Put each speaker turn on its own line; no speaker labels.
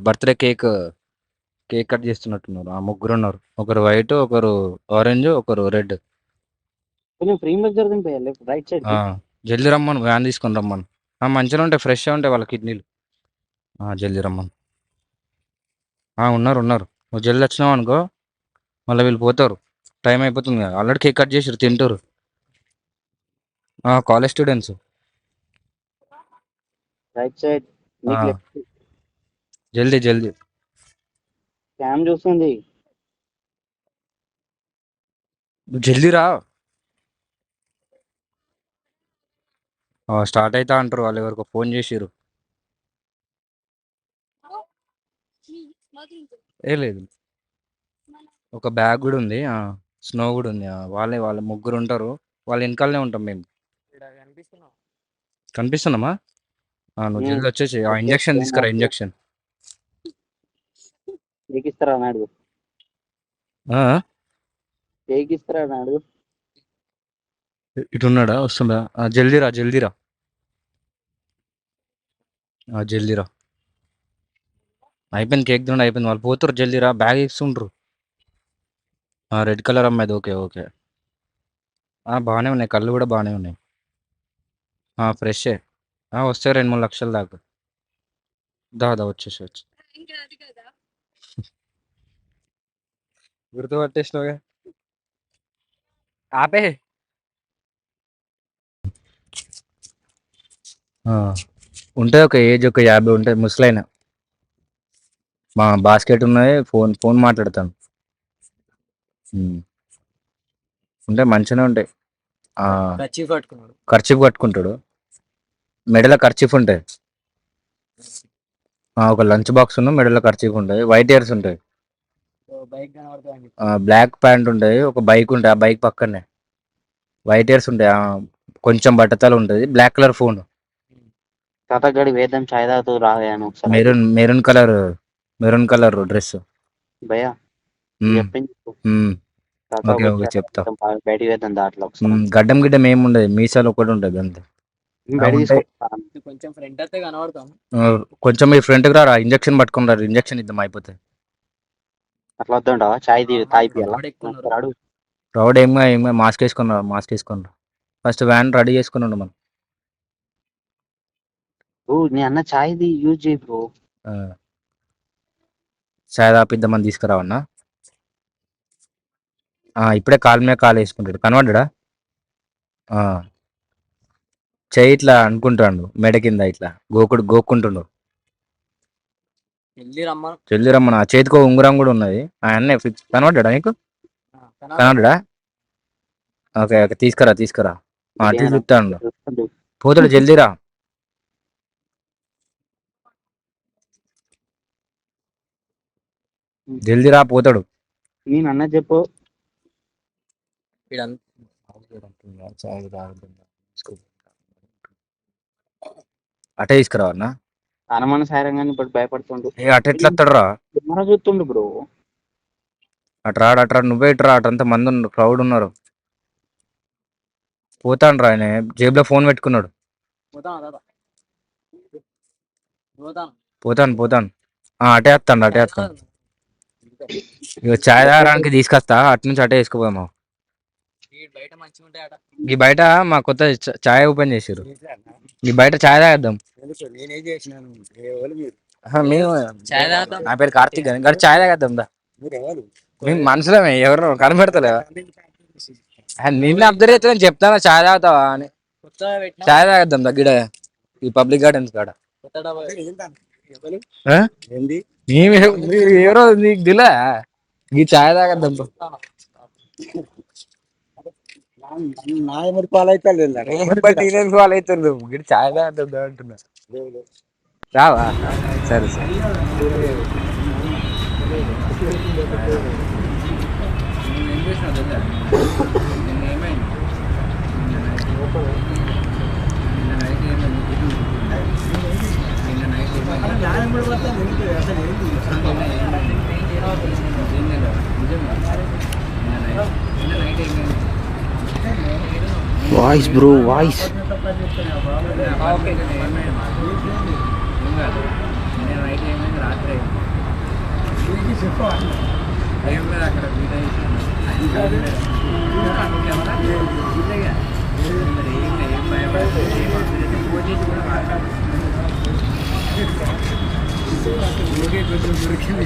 Birthday cake cake cut చేస్తున్నట్టున్నారు. ఆ ముగ్గురు ఉన్నారు. ఒకరు వైట్, ఒకరు ఆరెంజ్, ఒకరు రెడ్.
కొంచెం ఫ్రీ మీద జరుగుతుంది భయ్యా, లెఫ్ట్ రైట్ సైడ్ కి.
జల్దీ రమ్మను, వ్యాన్ తీసుకొని రమ్మను. మంచిగా ఉంటాయి, ఫ్రెష్గా ఉంటాయి వాళ్ళ కిడ్నీలు. జల్దీ రమ్మను. ఉన్నారు ఉన్నారు. నువ్వు జల్దీ వచ్చినావు అనుకో, మళ్ళీ వీళ్ళు పోతారు. టైం అయిపోతుంది కదా, ఆల్రెడీ కేక్ కట్ చేసారు, తింటారు. College students.
రైట్ సైడ్ నీకు లెఫ్ట్.
జల్దీ జల్దీ.
క్యామ్ చూస్తుంది.
నువ్వు జల్దీ రా. స్టార్ట్ అవుతా అంటారు, వాళ్ళు ఎవరికో ఫోన్ చేసిర్రు. లేదు, ఒక బ్యాగ్ కూడా ఉంది, స్నో కూడా ఉంది. వాళ్ళ ముగ్గురు ఉంటారు, వాళ్ళ వెనకాలనే ఉంటాం మేము. కనిపిస్తున్నామా? నువ్వు జల్దీ వచ్చేసి ఆ ఇంజక్షన్ తీసుకురా, ఇంజక్షన్.
నీకు ఇస్తారా నాడు, కేక్ ఇస్తారా నాడు.
ఇటున్నాడా? వస్తుందా? జల్దీరా జల్దీరా, జల్దీరా. అయిపోయింది, కేక్ తినడం అయిపోయింది. వాళ్ళు పోతారు, జల్దీరా. బ్యాగ్ ఇస్తుండ్రు. రెడ్ కలర్ అమ్మాయిది. Okay okay. బాగానే ఉన్నాయి, కళ్ళు కూడా బాగానే ఉన్నాయి. ఫ్రెషే. వస్తే 2-3 లక్షల దాకా. దాదా వచ్చేసి వచ్చి గుర్తుపట్టేసినావుగా. ఆపే. ఉంటాయి, ఒక ఏజ్ ఒక 50 ఉంటాయి, ముసలైన. మా బాస్కెట్ ఉన్నాయి, ఫోన్ ఫోన్ మాట్లాడతాను. ఉంటాయి, మంచిగానే ఉంటాయి. ఖర్చీఫ్ కట్టుకుంటాడు, మెడలో ఖర్చీఫ్ ఉంటాయి. ఒక లంచ్ బాక్స్ ఉన్న మెడలో ఖర్చీఫ్ ఉంటాయి, వైట్ ఇయర్స్ ఉంటాయి. బ్లాక్ ప్యాంట్ ఉంటాయి, ఒక బైక్ ఉంటాయి, ఆ బైక్ పక్కనే వైట్ ఇయర్స్ ఉంటాయి. కొంచెం బట్టతలు ఉంటుంది, బ్లాక్ కలర్ ఫోన్.
తాతగడి వేదం చాయ్ తాగుతూ రాగాను.
మెరూన్ కలర్ డ్రెస్
భయ్యా చెప్పింది.
ఓకే ఓకే చెప్తా.
బయటికి వేద్దాం దాంట్లో.
గడ్డం గిడ్డం ఏముండదు, మీసాలు ఒకటి ఉంటుంది అంతే.
కొంచెం ఫ్రంట్ అయితే కనబడతాం.
కొంచెం మీ ఫ్రంట్కి రా, ఇంజక్షన్ పట్టుకుని రా, ఇంజక్షన్ ఇద్దాం అయిపోతాయి.
అట్లా వద్దంటావా? చాయ్ తాగిపియాలా?
రౌడ్ ఏం మాస్క్ వేసుకున్నా, మాస్క్ వేసుకున్నా. ఫస్ట్ వ్యాన్ రెడీ చేసుకున్నాడు మనం.
నీ అన్న చాయ్ యూజ్ చేయి బ్రో.
చాయ్ తాపిద్దామని తీసుకురావన్నా. ఇప్పుడే కాలు మీద కాలు వేసుకుంటాడు, కనబడ్డా. చెయ్యి ఇట్లా అనుకుంటాడు, మెడ కింద ఇట్లా గోక్కుంటుండు. జల్దీ రమ్మను. ఆ చేతికో ఉంగరం కూడా ఉన్నది. అన్నీ ఫిక్స్. కనబడ్డా నీకు? కనబడ్డా? ఓకే ఓకే, తీసుకురా. అటు చెప్తాను, పోతాడు. జల్దీరా. జల్దీరా, పోతాడు.
నేను అన్న చెప్పు.
అటే తీసుకురావన్నా.
అనుమాన సారంగానే ఇప్పుడు భయపడుతుండు.
అటు ఎట్లా వస్తాడురా?
చూస్తుండు బ్రో.
అట్రా, నువ్వే ఇట్రా. అటంతా మంది ఉన్నారు, క్రౌడ్ ఉన్నారు. పోతాను రా, ఆయన జేబులో ఫోన్ పెట్టుకున్నాడు. పోతాను. అటే వస్తాను. ఇక చాయ్ తాగడానికి తీసుకొస్తా, అటు నుంచి అటే వేసుకుపోదాము. ఈ బయట మా కొత్త చాయ్ ఓపెన్ చేసారు, ఈ బయట చాయ్ తాగేద్దాం. నా పేరు కార్తీక్ అని, గారు చాయ్ తాగేద్దాం దా. మేము మనుషులమే, ఎవరు కనబడతలేవా? నిన్ను అబ్జర్వ్ చేస్తా చెప్తాను, చాయ్ తాగుతావా అని. చాయ్ తాగేద్దాం దగ్గర, ఈ పబ్లిక్ గార్డెన్స్ కాడ. ఎవరో నీకు దిలా, ఈ చాయ్ తాగేద్దాం. మరి పాలవుతుంది, గిడి చాయ్ తాగేద్దాం అంటున్నా. రావా? సరే.
Voice bro, voice. ఏమైంది రాత్రి ఏం లేదు అక్కడ బీట ఏం భయపడదు ఫోన్ చేసి కూడా మాట్లాడుతుంది కొంచెం దొరికింది